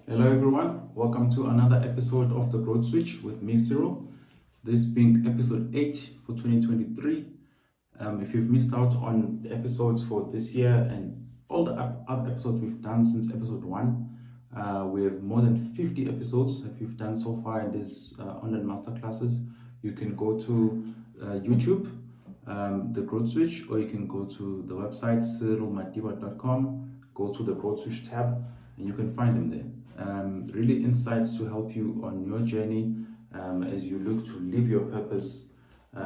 Hello everyone, welcome to another episode of The Growth Switch with me, Cyril. This being episode 8 for 2023. If you've missed out on the episodes for this year and all the other episodes we've done since episode 1, we have more than 50 episodes that we've done so far in these online masterclasses. You can go to YouTube, The Growth Switch, or you can go to the website cyrilmadiba.com, go to the Growth Switch tab, and you can find them there. Really insights to help you on your journey as you look to live your purpose,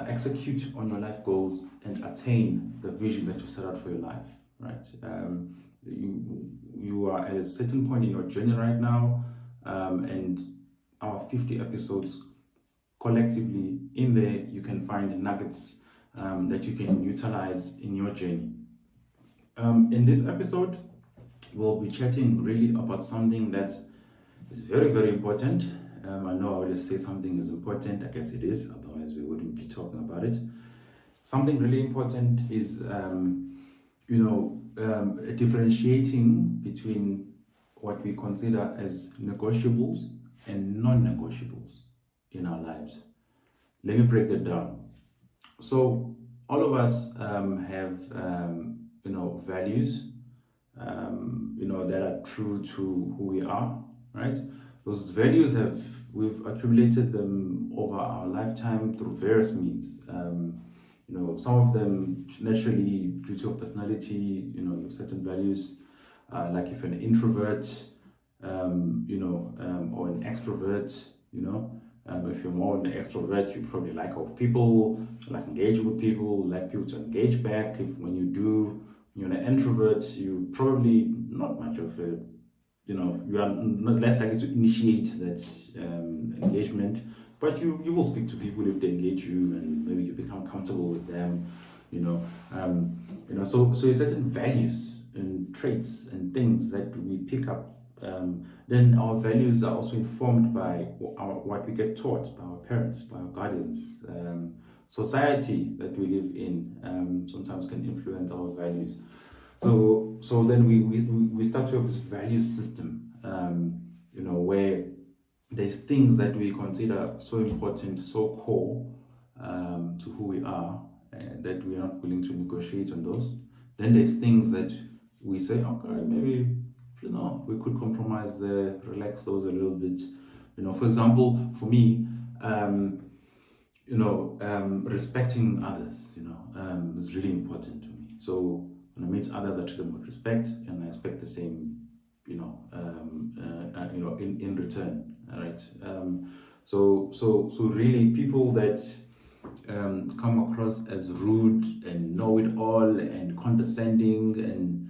execute on your life goals, and attain the vision that you set out for your life. Right? You are at a certain point in your journey right now, and our 50 episodes collectively in there, you can find nuggets that you can utilize in your journey. In this episode, we'll be chatting really about something that is very, very important. I know I always say something is important. I guess it is, otherwise we wouldn't be talking about it. Something really important is, differentiating between what we consider as negotiables and non-negotiables in our lives. Let me break that down. So all of us have, values, that are true to who we are, right? Those values we've accumulated them over our lifetime through various means. Some of them naturally due to your personality, you have certain values, like if you're an introvert, or an extrovert, if you're more an extrovert, you probably like out people, like engaging with people, like people to engage back. When you're an introvert, you probably not much of a, you are not less likely to initiate that engagement, but you will speak to people if they engage you, and maybe you become comfortable with them, So certain values and traits and things that we pick up. Then our values are also informed by what we get taught by our parents, by our guardians. Society that we live in sometimes can influence our values. So then we start to have this value system, where there's things that we consider so important, so core to who we are, that we are not willing to negotiate on those. Then there's things that we say, okay, maybe we could compromise there, relax those a little bit. For example, for me, respecting others, is really important to me. So when I meet others, I treat them with respect, and I expect the same, in return. All right. So really, people that come across as rude and know-it-all and condescending, and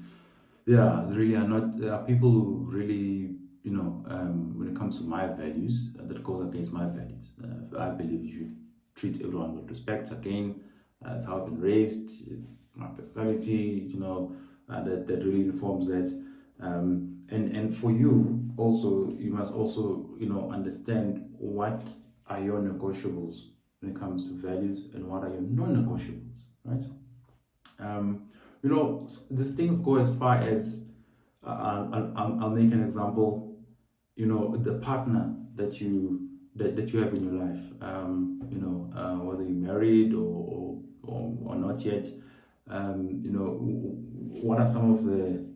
really are not. There are people who really, when it comes to my values, that goes against my values. I believe you should treat everyone with respect. Again, it's how I've been raised. It's my personality, that really informs that. And for you also, you must also, understand what are your negotiables when it comes to values and what are your non-negotiables, right? These things go as far as, I'll make an example, the partner that you have in your life, whether you're married or not yet, what are some of the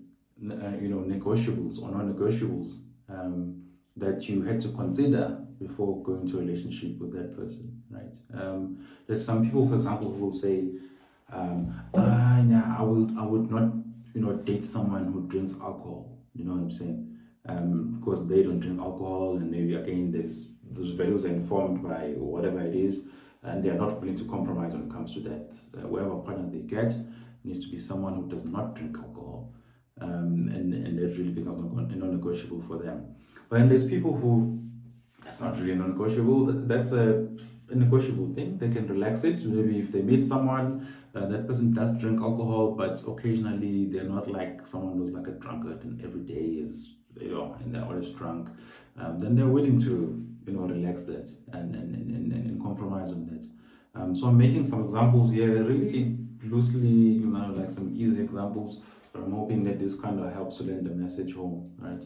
negotiables or non-negotiables that you had to consider before going to a relationship with that person, right? There's some people, for example, who will say, I would not, date someone who drinks alcohol. You know what I'm saying? Because they don't drink alcohol, and maybe again, those values are informed by whatever it is, and they are not willing to compromise when it comes to that. Whatever partner they get needs to be someone who does not drink alcohol, and that really becomes a non-negotiable for them. But then there's people who, that's not really non-negotiable. That's a negotiable thing. They can relax it. Maybe if they meet someone, that person does drink alcohol, but occasionally they're not like someone who's like a drunkard and every day is, and they're always drunk. Then they're willing to, relax that and compromise on that. So I'm making some examples here, really loosely, like some easy examples, but I'm hoping that this kind of helps to lend the message home, right?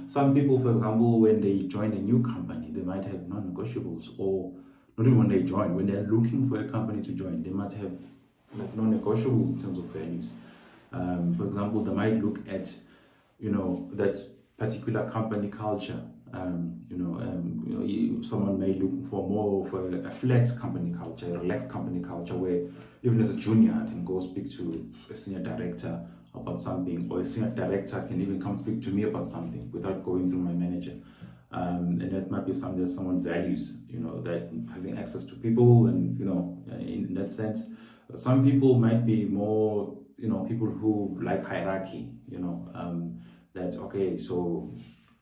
Some people, for example, when they join a new company, they might have non-negotiables, or not even when they join, when they're looking for a company to join, they might have like non-negotiables in terms of values. For example, they might look at, that particular company culture. Someone may look for more of a flat company culture, a relaxed company culture, where even as a junior, I can go speak to a senior director about something, or a senior director can even come speak to me about something without going through my manager. And that might be something that someone values, that having access to people, and in that sense. Some people might be more, people who like hierarchy, that, okay, so,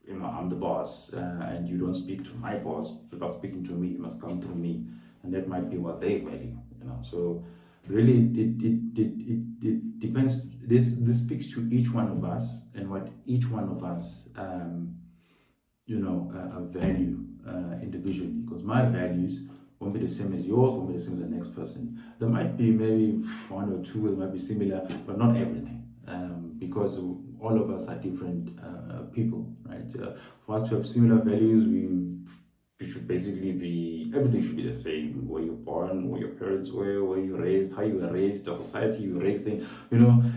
I'm the boss, and you don't speak to my boss without speaking to me, you must come through me. And that might be what they value, So really, it depends. This speaks to each one of us, and what each one of us, value individually, because my values won't be the same as yours, won't be the same as the next person. There might be maybe one or two that might be similar, but not everything, because all of us are different people, right? For us to have similar values, we should basically be, everything should be the same. Where you're born, where your parents were, where you raised, how you were raised, the society you were raised in.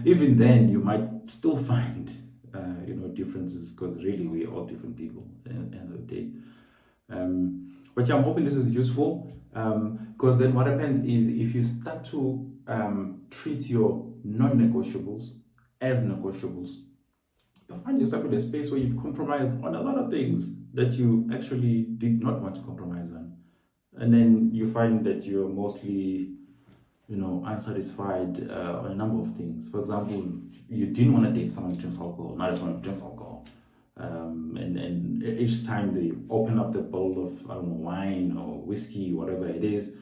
Even then you might still find differences, because really we're all different people at the end of the day. But yeah, I'm hoping this is useful, because then what happens is, if you start to treat your non-negotiables as negotiables, you'll find yourself in a space where you've compromised on a lot of things that you actually did not want to compromise on. And then you find that you're mostly, unsatisfied on a number of things. For example, you didn't want to date someone who drinks alcohol, now that someone drinks alcohol. And each time they open up the bottle of, I don't know, wine or whiskey, whatever it is,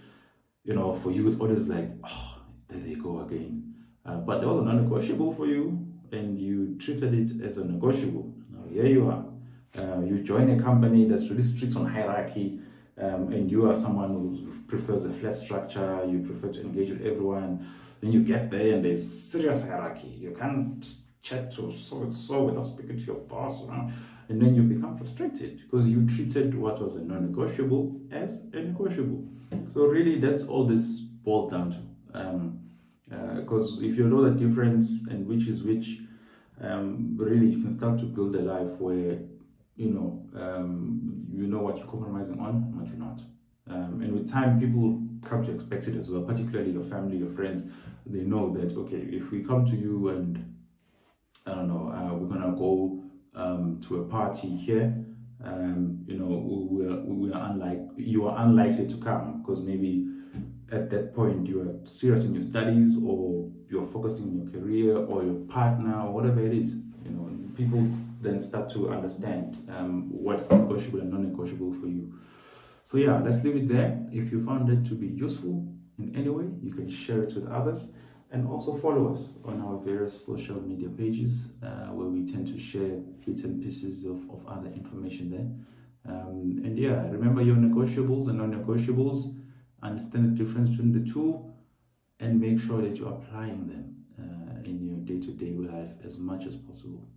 for you it's always like, oh, there they go again. But there was a non-negotiable for you, and you treated it as a negotiable. Now here you are. You join a company that's really strict on hierarchy, and you are someone who prefers a flat structure, you prefer to engage with everyone. Then you get there and there's serious hierarchy. You can't chat to so without speaking to your boss, and then you become frustrated because you treated what was a non-negotiable as a negotiable. So really, that's all this boils down to. Because if you know the difference and which is which, really you can start to build a life where you know what you're compromising on and what you're not. And with time, people come to expect it as well, particularly your family, your friends. They know that, okay, if we come to you and, I don't know, we're going to go to a party here, you are unlikely to come, because maybe at that point you are serious in your studies, or you're focusing on your career or your partner or whatever it is. People then start to understand what's negotiable and non-negotiable for you. So yeah, let's leave it there. If you found it to be useful in any way, you can share it with others, and also follow us on our various social media pages, where we tend to share bits and pieces of other information there. And yeah, remember your negotiables and non-negotiables, understand the difference between the two, and make sure that you're applying them in your day-to-day life as much as possible.